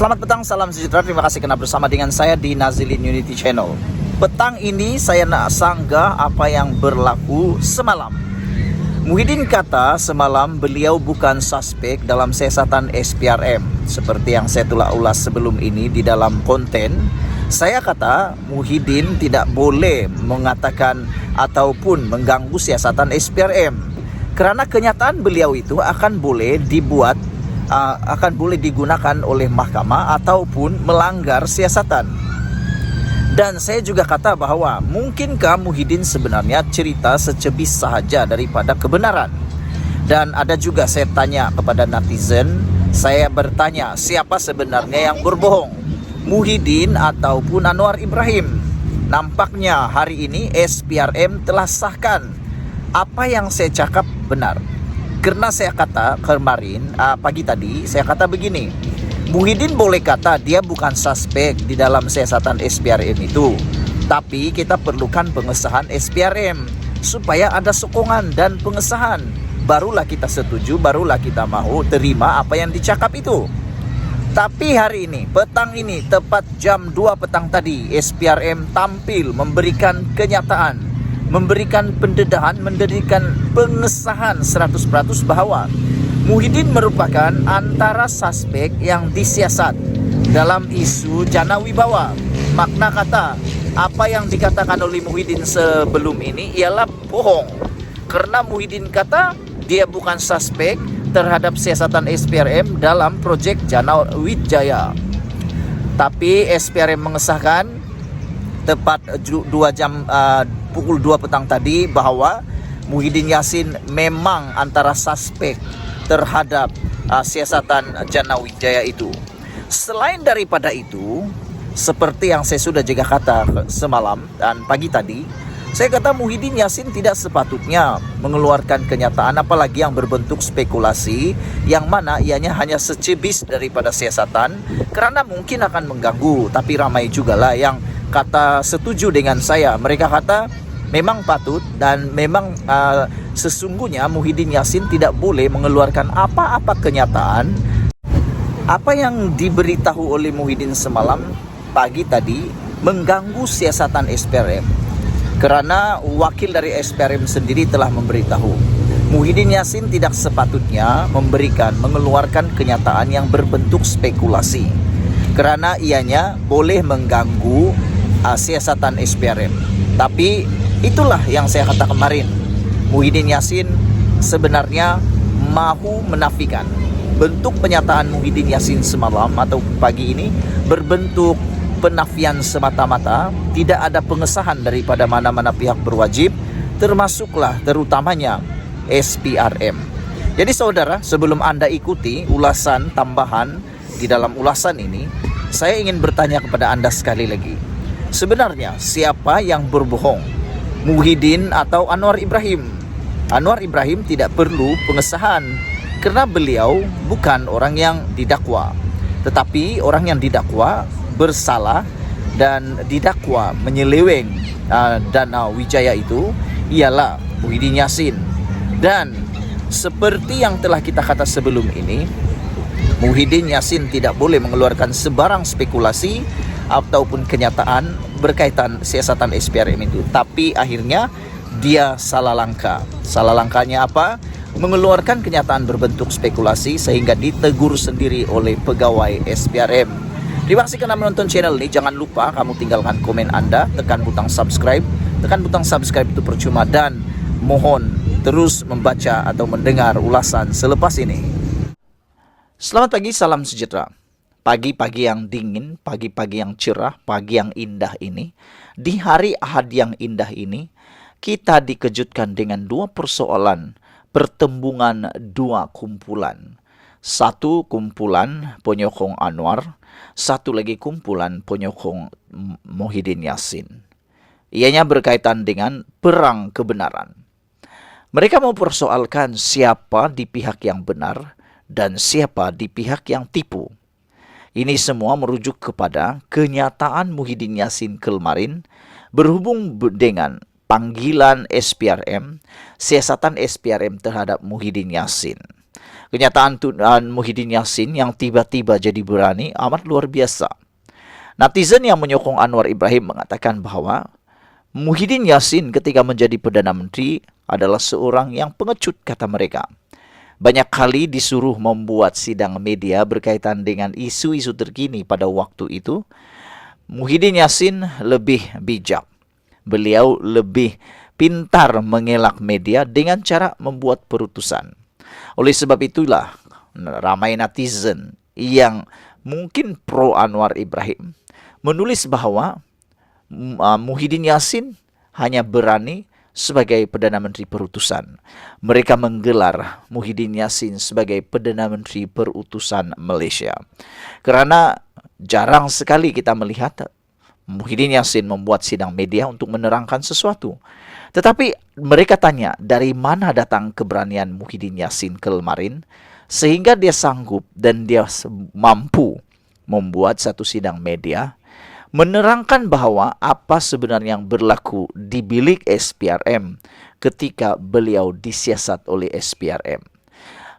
Selamat petang, salam sejahtera. Terima kasih karena bersama dengan saya di Nazilin Unity Channel. Petang ini saya nak sanggah apa yang berlaku semalam. Muhyiddin kata semalam beliau bukan suspek dalam siasatan SPRM. Seperti yang saya telah ulas sebelum ini di dalam konten, saya kata Muhyiddin tidak boleh mengatakan ataupun mengganggu siasatan SPRM. Kerana kenyataan beliau itu akan boleh digunakan oleh mahkamah ataupun melanggar siasatan. Dan saya juga kata bahawa mungkinkah Muhyiddin sebenarnya cerita secebis sahaja daripada kebenaran. Dan ada juga saya tanya kepada netizen, saya bertanya siapa sebenarnya yang berbohong, Muhyiddin ataupun Anwar Ibrahim. Nampaknya hari ini SPRM telah sahkan apa yang saya cakap benar. Karena saya kata kemarin, pagi tadi, saya kata begini, Muhyiddin boleh kata dia bukan suspek di dalam siasatan SPRM itu. Tapi kita perlukan pengesahan SPRM supaya ada sokongan dan pengesahan. Barulah kita setuju, barulah kita mahu terima apa yang dicakap itu. Tapi hari ini, petang ini, tepat jam 2 petang tadi, SPRM tampil memberikan kenyataan, memberikan pendedahan, memberikan pengesahan 100% bahawa Muhyiddin merupakan antara suspek yang disiasat dalam isu Jana Wibawa. Makna kata, apa yang dikatakan oleh Muhyiddin sebelum ini ialah bohong. Karena Muhyiddin kata dia bukan suspek terhadap siasatan SPRM dalam proyek Jana Wijaya. Tapi SPRM mengesahkan tepat pukul 2 petang tadi bahawa Muhyiddin Yassin memang antara suspek terhadap siasatan Jana Wijaya itu. Selain daripada itu, seperti yang saya sudah juga kata semalam dan pagi tadi, saya kata Muhyiddin Yassin tidak sepatutnya mengeluarkan kenyataan apalagi yang berbentuk spekulasi yang mana ianya hanya secebis daripada siasatan, kerana mungkin akan mengganggu. Tapi ramai juga lah yang kata setuju dengan saya. Mereka kata memang patut dan memang sesungguhnya Muhyiddin Yassin tidak boleh mengeluarkan apa-apa kenyataan. Apa yang diberitahu oleh Muhyiddin semalam pagi tadi mengganggu siasatan SPRM. Kerana wakil dari SPRM sendiri telah memberitahu Muhyiddin Yassin tidak sepatutnya mengeluarkan kenyataan yang berbentuk spekulasi. Kerana ianya boleh mengganggu siasatan SPRM. Tapi itulah yang saya kata kemarin, Muhyiddin Yassin sebenarnya mahu menafikan. Bentuk penyataan Muhyiddin Yassin semalam atau pagi ini berbentuk penafian semata-mata, tidak ada pengesahan daripada mana-mana pihak berwajib, termasuklah terutamanya SPRM. Jadi saudara, sebelum Anda ikuti ulasan tambahan di dalam ulasan ini, saya ingin bertanya kepada Anda sekali lagi. Sebenarnya siapa yang berbohong? Muhyiddin atau Anwar Ibrahim? Anwar Ibrahim tidak perlu pengesahan kerana beliau bukan orang yang didakwa. Tetapi orang yang didakwa bersalah dan didakwa menyeleweng Dana Wijaya itu ialah Muhyiddin Yassin. Dan seperti yang telah kita kata sebelum ini, Muhyiddin Yassin tidak boleh mengeluarkan sebarang spekulasi ataupun kenyataan berkaitan siasatan SPRM itu. Tapi akhirnya dia salah langkah. Salah langkahnya apa? Mengeluarkan kenyataan berbentuk spekulasi sehingga ditegur sendiri oleh pegawai SPRM. Terima kasih kerana menonton channel ini. Jangan lupa kamu tinggalkan komen Anda, tekan butang subscribe. Tekan butang subscribe itu percuma dan mohon terus membaca atau mendengar ulasan selepas ini. Selamat pagi, salam sejahtera. Pagi-pagi yang dingin, pagi-pagi yang cerah, pagi yang indah ini, di hari Ahad yang indah ini, kita dikejutkan dengan dua persoalan, pertembungan dua kumpulan. Satu kumpulan penyokong Anwar, satu lagi kumpulan penyokong Muhyiddin Yassin. Ianya berkaitan dengan perang kebenaran. Mereka mempersoalkan siapa di pihak yang benar dan siapa di pihak yang tipu. Ini semua merujuk kepada kenyataan Muhyiddin Yassin kemarin berhubung dengan panggilan SPRM, siasatan SPRM terhadap Muhyiddin Yassin. Kenyataan Tun Muhyiddin Yassin yang tiba-tiba jadi berani amat luar biasa. Netizen yang menyokong Anwar Ibrahim mengatakan bahwa Muhyiddin Yassin ketika menjadi Perdana Menteri adalah seorang yang pengecut, kata mereka. Banyak kali disuruh membuat sidang media berkaitan dengan isu-isu terkini pada waktu itu. Muhyiddin Yassin lebih bijak. Beliau lebih pintar mengelak media dengan cara membuat perutusan. Oleh sebab itulah ramai netizen yang mungkin pro Anwar Ibrahim menulis bahwa Muhyiddin Yassin hanya berani sebagai Perdana Menteri Perutusan. Mereka menggelar Muhyiddin Yassin sebagai Perdana Menteri Perutusan Malaysia. Karena jarang sekali kita melihat Muhyiddin Yassin membuat sidang media untuk menerangkan sesuatu. Tetapi mereka tanya, dari mana datang keberanian Muhyiddin Yassin kemarin sehingga dia sanggup dan dia mampu membuat satu sidang media menerangkan bahwa apa sebenarnya yang berlaku di bilik SPRM ketika beliau disiasat oleh SPRM.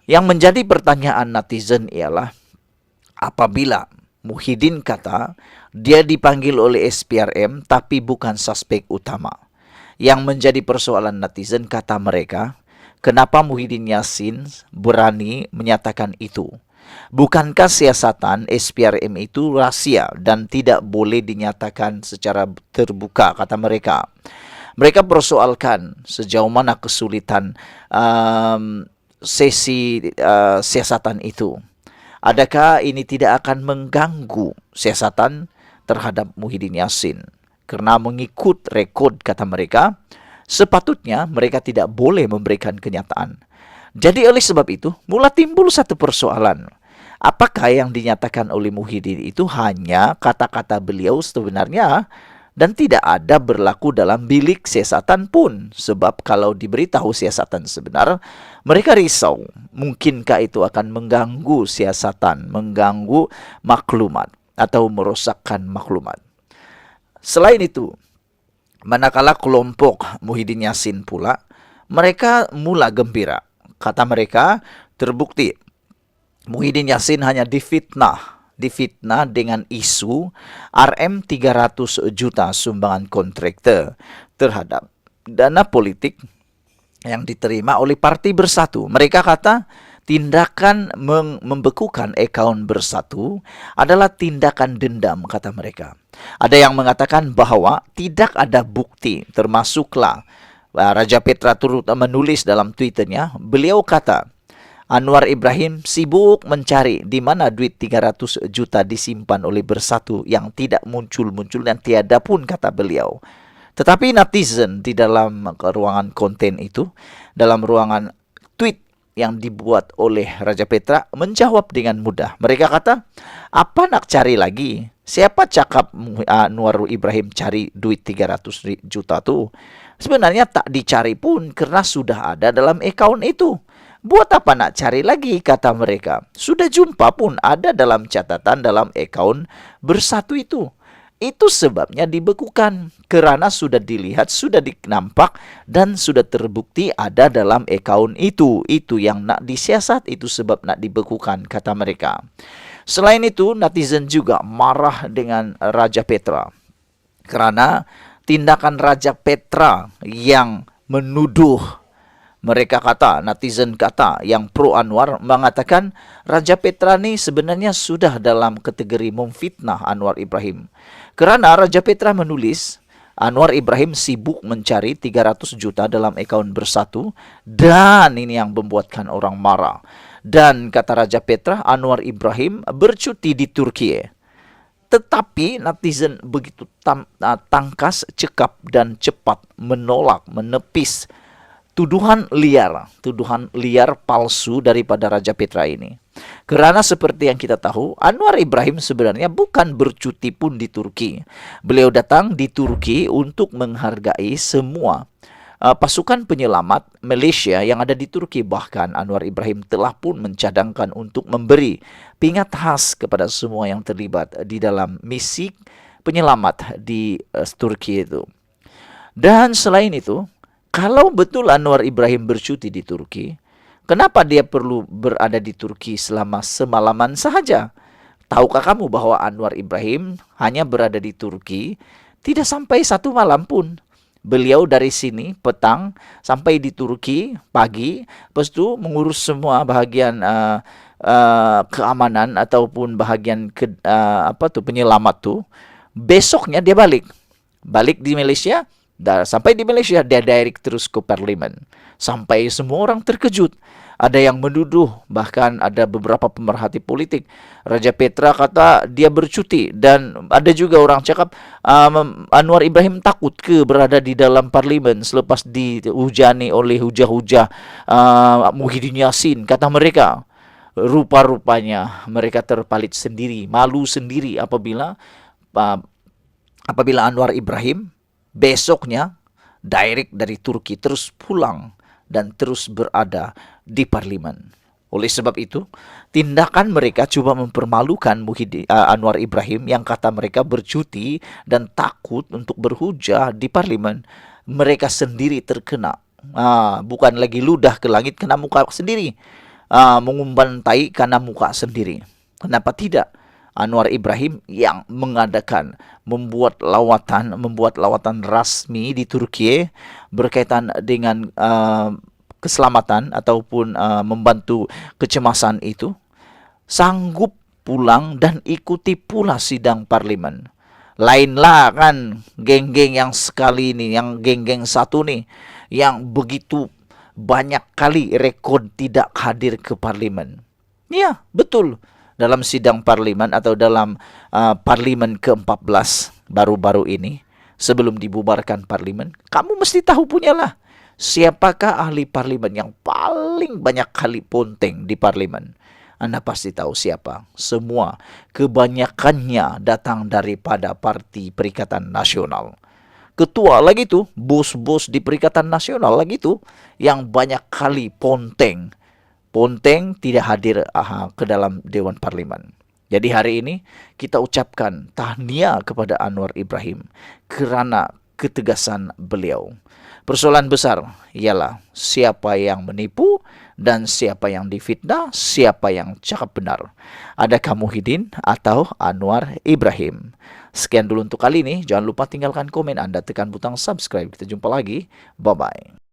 Yang menjadi pertanyaan netizen ialah, apabila Muhyiddin kata dia dipanggil oleh SPRM tapi bukan suspek utama. Yang menjadi persoalan netizen, kata mereka, kenapa Muhyiddin Yassin berani menyatakan itu? Bukankah siasatan SPRM itu rahasia dan tidak boleh dinyatakan secara terbuka, kata mereka. Mereka persoalkan sejauh mana kesulitan sesi siasatan itu. Adakah ini tidak akan mengganggu siasatan terhadap Muhyiddin Yassin? Karena mengikut rekod, kata mereka, sepatutnya mereka tidak boleh memberikan kenyataan. Jadi oleh sebab itu, mula timbul satu persoalan. Apakah yang dinyatakan oleh Muhyiddin itu hanya kata-kata beliau sebenarnya dan tidak ada berlaku dalam bilik siasatan pun? Sebab kalau diberitahu siasatan sebenar, mereka risau. Mungkinkah itu akan mengganggu siasatan, mengganggu maklumat atau merosakkan maklumat? Selain itu, manakala kelompok Muhyiddin Yassin pula, mereka mula gembira. Kata mereka, terbukti Muhyiddin Yassin hanya difitnah dengan isu RM 300 juta sumbangan kontraktor terhadap dana politik yang diterima oleh Parti Bersatu. Mereka kata tindakan membekukan akaun Bersatu adalah tindakan dendam, kata mereka. Ada yang mengatakan bahwa tidak ada bukti, termasuklah Raja Petra turut menulis dalam Twitternya, beliau kata, Anwar Ibrahim sibuk mencari di mana duit 300 juta disimpan oleh Bersatu yang tidak muncul-muncul dan tiada pun, kata beliau. Tetapi netizen di dalam ruangan konten itu, dalam ruangan tweet yang dibuat oleh Raja Petra, menjawab dengan mudah. Mereka kata, apa nak cari lagi? Siapa cakap Anwar Ibrahim cari duit 300 juta tu? Sebenarnya tak dicari pun karena sudah ada dalam akaun itu. Buat apa nak cari lagi, kata mereka. Sudah jumpa pun ada dalam catatan dalam akaun Bersatu itu. Itu sebabnya dibekukan. Kerana sudah dilihat, sudah dinampak dan sudah terbukti ada dalam akaun itu. Itu yang nak disiasat, itu sebab nak dibekukan, kata mereka. Selain itu, netizen juga marah dengan Raja Petra. Kerana tindakan Raja Petra yang menuduh, mereka kata, netizen kata, yang pro Anwar mengatakan Raja Petra ni sebenarnya sudah dalam kategori memfitnah Anwar Ibrahim. Kerana Raja Petra menulis, Anwar Ibrahim sibuk mencari 300 juta dalam akaun Bersatu dan ini yang membuatkan orang marah. Dan kata Raja Petra, Anwar Ibrahim bercuti di Turki. Tetapi netizen begitu tangkas, cekap dan cepat menolak, menepis tuduhan liar palsu daripada Raja Petra ini. Kerana seperti yang kita tahu, Anwar Ibrahim sebenarnya bukan bercuti pun di Turki. Beliau datang di Turki untuk menghargai semua pasukan penyelamat Malaysia yang ada di Turki. Bahkan Anwar Ibrahim telah pun mencadangkan untuk memberi pingat khas kepada semua yang terlibat di dalam misi penyelamat di Turki itu. Dan selain itu, kalau betul Anwar Ibrahim bercuti di Turki, Kenapa dia perlu berada di Turki selama semalaman sahaja? Tahukah kamu bahwa Anwar Ibrahim hanya berada di Turki tidak sampai 1 malam pun? Beliau dari sini petang sampai di Turki pagi, lepas itu mengurus semua bahagian keamanan ataupun bahagian penyelamat tuh. Besoknya dia balik di Malaysia. Sampai di Malaysia dia direct terus ke parlimen. Sampai semua orang terkejut. Ada yang menuduh, bahkan ada beberapa pemerhati politik. Raja Petra kata dia bercuti, dan ada juga orang cakap Anwar Ibrahim takut ke berada di dalam parlimen selepas dihujani oleh hujah-hujah Muhyiddin Yassin, kata mereka. Rupa-rupanya mereka terpalit sendiri, malu sendiri apabila Anwar Ibrahim besoknya direct dari Turki terus pulang dan terus berada di parlimen. Oleh sebab itu, tindakan mereka coba mempermalukan Anwar Ibrahim yang kata mereka bercuti dan takut untuk berhujah di parlimen. Mereka sendiri terkena. Bukan lagi ludah ke langit, kena muka sendiri. Mengumban tai karena muka sendiri. Kenapa tidak? Anwar Ibrahim yang membuat lawatan rasmi di Turki berkaitan dengan keselamatan ataupun membantu kecemasan itu, sanggup pulang dan ikuti pula sidang parlimen. Lainlah kan geng-geng yang sekali ini, yang geng-geng satu nih, yang begitu banyak kali rekod tidak hadir ke parlimen. Ya, betul. Dalam sidang parlimen atau dalam parlimen ke-14 baru-baru ini, sebelum dibubarkan parlimen, kamu mesti tahu punyalah siapakah ahli parlimen yang paling banyak kali ponteng di parlimen. Anda pasti tahu siapa. Semua kebanyakannya datang daripada Parti Perikatan Nasional. Ketua lagi tuh, bos-bos di Perikatan Nasional lagi tuh, yang banyak kali ponteng tidak hadir ke dalam Dewan Parlimen. Jadi hari ini kita ucapkan tahniah kepada Anwar Ibrahim kerana ketegasan beliau. Persoalan besar ialah siapa yang menipu dan siapa yang difitnah, siapa yang cakap benar. Adakah Muhyiddin atau Anwar Ibrahim? Sekian dulu untuk kali ini. Jangan lupa tinggalkan komen Anda, tekan butang subscribe. Kita jumpa lagi. Bye-bye.